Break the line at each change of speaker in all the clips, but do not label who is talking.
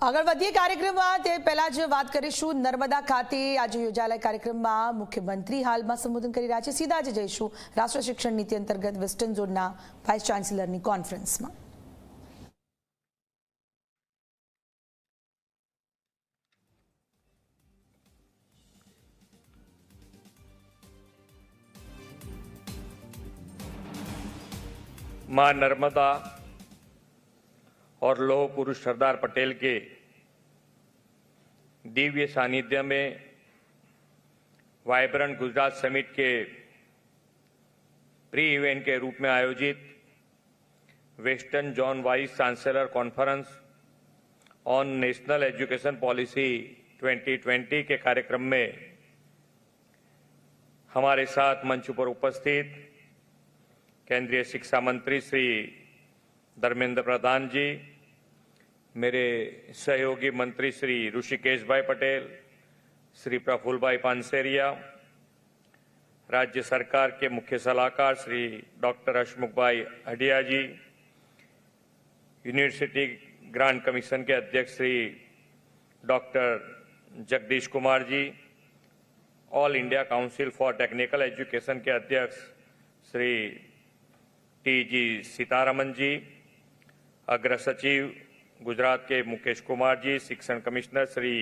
આગળ વધીએ કાર્યક્રમમાં તે પહેલા જ વાત કરીશું નર્મદા ખાતે આજે યોજાયેલા કાર્યક્રમમાં મુખ્યમંત્રી હાલમાં સંબોધન કરી રહ્યા છે। સીધા જ જઈશું રાષ્ટ્રીય શિક્ષણ નીતિ અંતર્ગત વેસ્ટર્ન ઝોનના વાઇસ ચાન્સેલરની કોન્ફરન્સમાં।
मां नर्मदा और लौह पुरुष सरदार पटेल के दिव्य सानिध्य में वाइब्रेंट गुजरात समिट के प्री इवेंट के रूप में आयोजित western zone vice chancellor conference on national education policy 2020 के कार्यक्रम में हमारे साथ मंच पर उपस्थित केंद्रीय शिक्षा मंत्री श्री धर्मेंद्र प्रधान जी, मेरे सहयोगी मंत्री श्री ऋषिकेश भाई पटेल, श्री प्रफुल्ल भाई पानसेरिया, राज्य सरकार के मुख्य सलाहकार Shri doctor Hasmukh bhai Hadiya ji, university grant commission के अध्यक्ष Shri doctor Jagdish Kumar ji, all India council for technical education के अध्यक्ष श्री टी.जी. सीतारमन जी, अग्र सचिव गुजरात के मुकेश कुमार जी, शिक्षण कमिश्नर श्री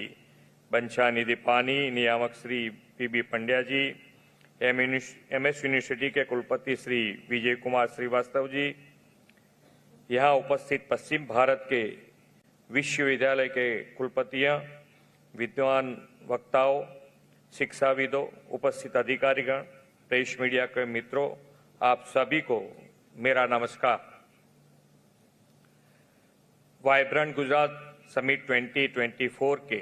बंशानिधि पानी, नियामक श्री पी.बी. पंड्या जी, एमएस यूनिवर्सिटी के कुलपति श्री विजय कुमार श्रीवास्तव जी, यहाँ उपस्थित पश्चिम भारत के विश्वविद्यालय के कुलपतियां, विद्वान वक्ताओं, शिक्षाविदों, उपस्थित अधिकारीगण, प्रेस मीडिया के मित्रों, आप सभी को मेरा नमस्कार। वाइब्रेंट गुजरात समिट 2024 के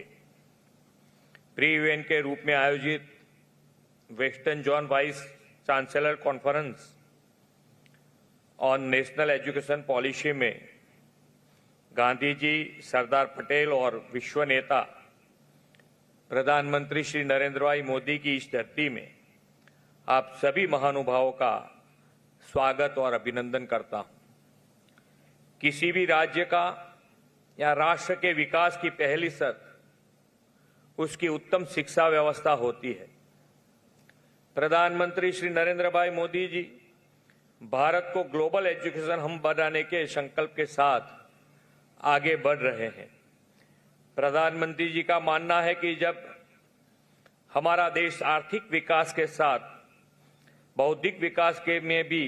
प्री इवेंट के रूप में आयोजित western zone vice chancellor conference on national education policy में गांधी जी, सरदार पटेल और विश्व नेता प्रधानमंत्री श्री नरेंद्र भाई मोदी की इस धरती में आप सभी महानुभावों का स्वागत और अभिनंदन करता हूं। किसी भी राज्य का या राष्ट्र के विकास की पहली शर्त उसकी उत्तम शिक्षा व्यवस्था होती है। प्रधानमंत्री श्री नरेंद्र भाई मोदी जी भारत को ग्लोबल एजुकेशन हब बनाने के संकल्प के साथ आगे बढ़ रहे हैं। प्रधानमंत्री जी का मानना है कि जब हमारा देश आर्थिक विकास के साथ बौद्धिक विकास के में भी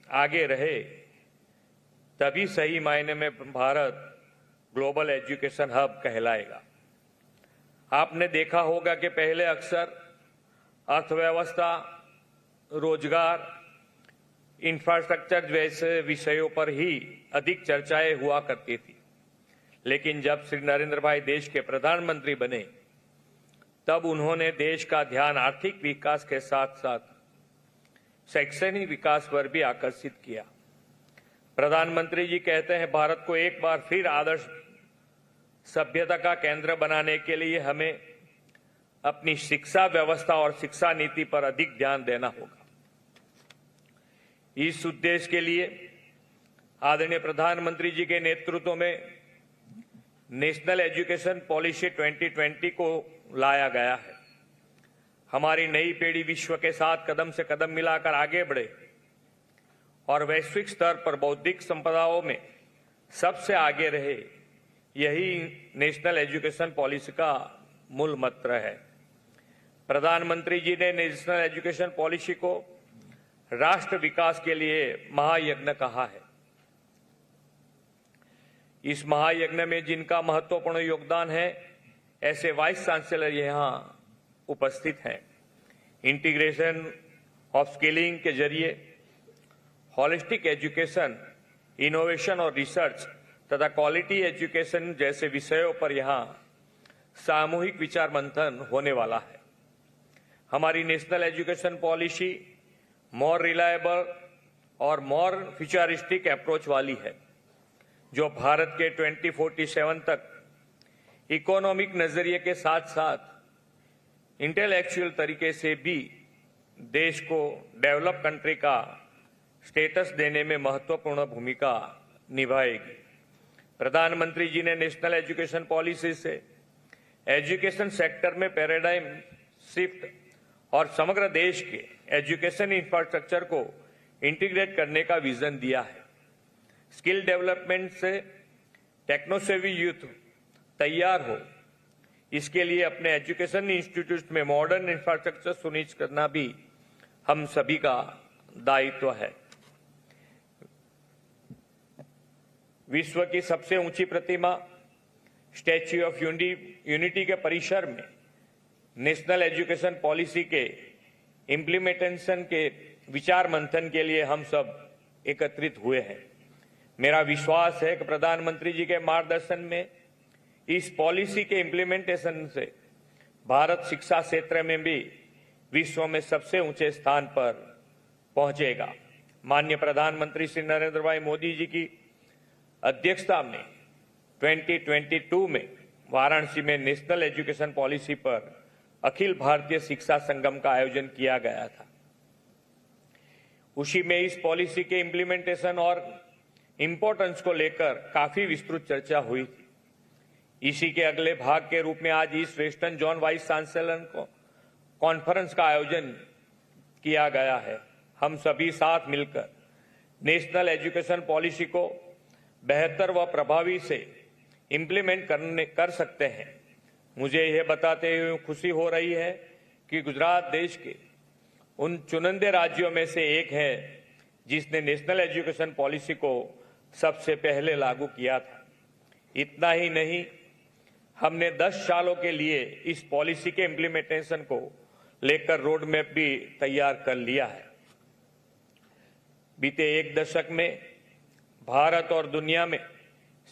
आगे रहे, तभी सही मायने में भारत ग्लोबल एजुकेशन हब कहलाएगा। आपने देखा होगा कि पहले अक्सर अर्थव्यवस्था, रोजगार, इंफ्रास्ट्रक्चर जैसे विषयों पर ही अधिक चर्चाएं हुआ करती थी, लेकिन जब श्री नरेंद्र भाई देश के प्रधानमंत्री बने तब उन्होंने देश का ध्यान आर्थिक विकास के साथ साथ शैक्षणिक विकास पर भी आकर्षित किया। प्रधानमंत्री जी कहते हैं, भारत को एक बार फिर आदर्श सभ्यता का केंद्र बनाने के लिए हमें अपनी शिक्षा व्यवस्था और शिक्षा नीति पर अधिक ध्यान देना होगा। इस उद्देश्य के लिए आदरणीय प्रधानमंत्री जी के नेतृत्व में नेशनल एजुकेशन पॉलिसी 2020 को लाया गया है। हमारी नई पीढ़ी विश्व के साथ कदम से कदम मिलाकर आगे बढ़े और वैश्विक स्तर पर बौद्धिक संपदाओं में सबसे आगे रहे, यही नेशनल एजुकेशन पॉलिसी का मूल मंत्र है। प्रधानमंत्री जी ने नेशनल एजुकेशन पॉलिसी को राष्ट्र विकास के लिए महायज्ञ कहा है। इस महायज्ञ में जिनका महत्वपूर्ण योगदान है, ऐसे वाइस चांसलर यहां उपस्थित हैं। इंटीग्रेशन ऑफ स्किलिंग के जरिए होलिस्टिक एजुकेशन, इनोवेशन और रिसर्च तथा क्वालिटी एजुकेशन जैसे विषयों पर यहां सामूहिक विचार मंथन होने वाला है। हमारी national education policy more reliable और मोर फ्यूचरिस्टिक अप्रोच वाली है, जो भारत के 2047 तक इकोनॉमिक नजरिए के साथ साथ इंटेलेक्चुअल तरीके से भी देश को डेवलप कंट्री का स्टेटस देने में महत्वपूर्ण भूमिका निभाएगी। प्रधानमंत्री जी ने नेशनल एजुकेशन पॉलिसी से एजुकेशन सेक्टर में पैराडाइम शिफ्ट और समग्र देश के एजुकेशन इंफ्रास्ट्रक्चर को इंटीग्रेट करने का विजन दिया है। स्किल डेवलपमेंट से टेक्नोसेवी यूथ तैयार हो, इसके लिए अपने एजुकेशन इंस्टीट्यूट में मॉडर्न इंफ्रास्ट्रक्चर सुनिश्चित करना भी हम सभी का दायित्व है। विश्व की सबसे ऊंची प्रतिमा स्टैच्यू ऑफ यूनिटी के परिसर में नेशनल एजुकेशन पॉलिसी के इम्प्लीमेंटेशन के विचार मंथन के लिए हम सब एकत्रित हुए हैं। मेरा विश्वास है कि प्रधानमंत्री जी के मार्गदर्शन में इस पॉलिसी के इम्प्लीमेंटेशन से भारत शिक्षा क्षेत्र में भी विश्व में सबसे ऊंचे स्थान पर पहुंचेगा। माननीय प्रधानमंत्री श्री नरेंद्र भाई मोदी जी की अध्यक्षता में 2022 में वाराणसी में नेशनल एजुकेशन पॉलिसी पर अखिल भारतीय शिक्षा संगम का आयोजन किया गया था। उसी में इस पॉलिसी के इम्प्लीमेंटेशन और इम्पोर्टेंस को लेकर काफी विस्तृत चर्चा हुई थी। इसी के अगले भाग के रूप में आज east western zone vice chancellor को कॉन्फ्रेंस का आयोजन किया गया है। हम सभी साथ मिलकर नेशनल एजुकेशन पॉलिसी को बेहतर व प्रभावी से इम्प्लीमेंट कर सकते हैं। मुझे यह बताते हुए खुशी हो रही है कि गुजरात देश के उन चुनिंदा राज्यों में से एक है जिसने नेशनल एजुकेशन पॉलिसी को सबसे पहले लागू किया था। इतना ही नहीं, हमने 10 सालों के लिए इस पॉलिसी के इम्प्लीमेंटेशन को लेकर रोड मैप भी तैयार कर लिया है। बीते एक दशक में भारत और दुनिया में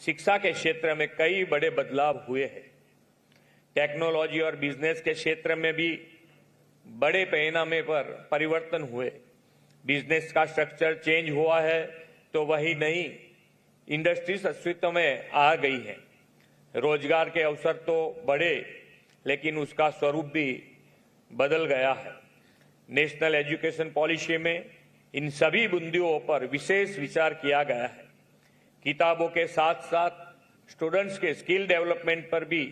शिक्षा के क्षेत्र में कई बड़े बदलाव हुए हैं। टेक्नोलॉजी और बिजनेस के क्षेत्र में भी बड़े पैमाने पर परिवर्तन हुए। बिजनेस का स्ट्रक्चर चेंज हुआ है तो वही नहीं, इंडस्ट्रीज अस्तित्व में आ गई है। रोजगार के अवसर तो बढ़े, लेकिन उसका स्वरूप भी बदल गया है। नेशनल एजुकेशन पॉलिसी में इन सभी बिंदुओं पर विशेष विचार किया गया है। किताबों के साथ साथ स्टूडेंट्स के स्किल डेवलपमेंट पर भी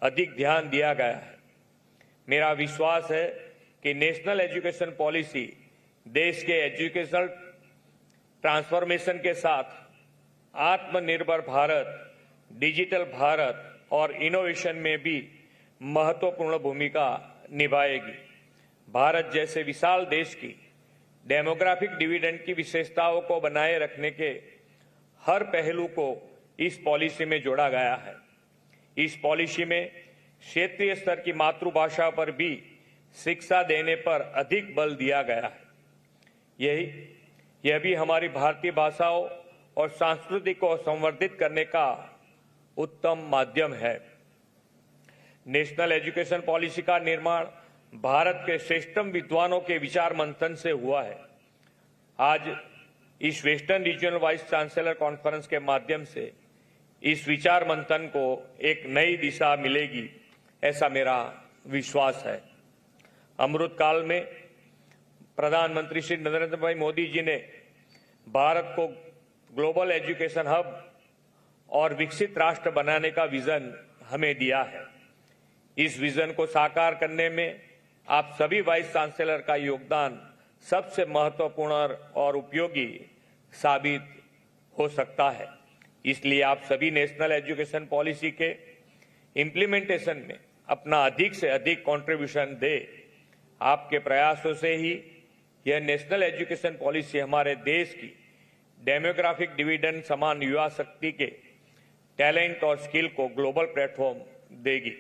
अधिक ध्यान दिया गया है। मेरा विश्वास है कि नेशनल एजुकेशन पॉलिसी देश के एजुकेशनल ट्रांसफॉर्मेशन के साथ आत्मनिर्भर भारत, डिजिटल भारत और इनोवेशन में भी महत्वपूर्ण भूमिका निभाएगी। भारत जैसे विशाल देश की डेमोग्राफिक डिविडेंड की विशेषताओं को बनाए रखने के हर पहलू को इस पॉलिसी में जोड़ा गया है। इस पॉलिसी में क्षेत्रीय स्तर की मातृभाषा पर भी शिक्षा देने पर अधिक बल दिया गया है। यह भी हमारी भारतीय भाषाओं और संस्कृति को संवर्धित करने का उत्तम माध्यम है। नेशनल एजुकेशन पॉलिसी का निर्माण भारत के श्रेष्ठतम विद्वानों के विचार मंथन से हुआ है। आज इस western regional vice chancellor conference के माध्यम से इस विचार मंथन को एक नई दिशा मिलेगी, ऐसा मेरा विश्वास है। अमृत काल में प्रधानमंत्री श्री नरेंद्र भाई मोदी जी ने भारत को ग्लोबल एजुकेशन हब और विकसित राष्ट्र बनाने का विजन हमें दिया है। इस विजन को साकार करने में आप सभी वाइस चांसलर का योगदान सबसे महत्वपूर्ण और उपयोगी साबित हो सकता है। इसलिए आप सभी नेशनल एजुकेशन पॉलिसी के इम्प्लीमेंटेशन में अपना अधिक से अधिक कंट्रीब्यूशन दे। आपके प्रयासों से ही यह नेशनल एजुकेशन पॉलिसी हमारे देश की डेमोग्राफिक डिविडेंड समान युवा शक्ति के टैलेंट और स्किल को ग्लोबल प्लेटफॉर्म देगी।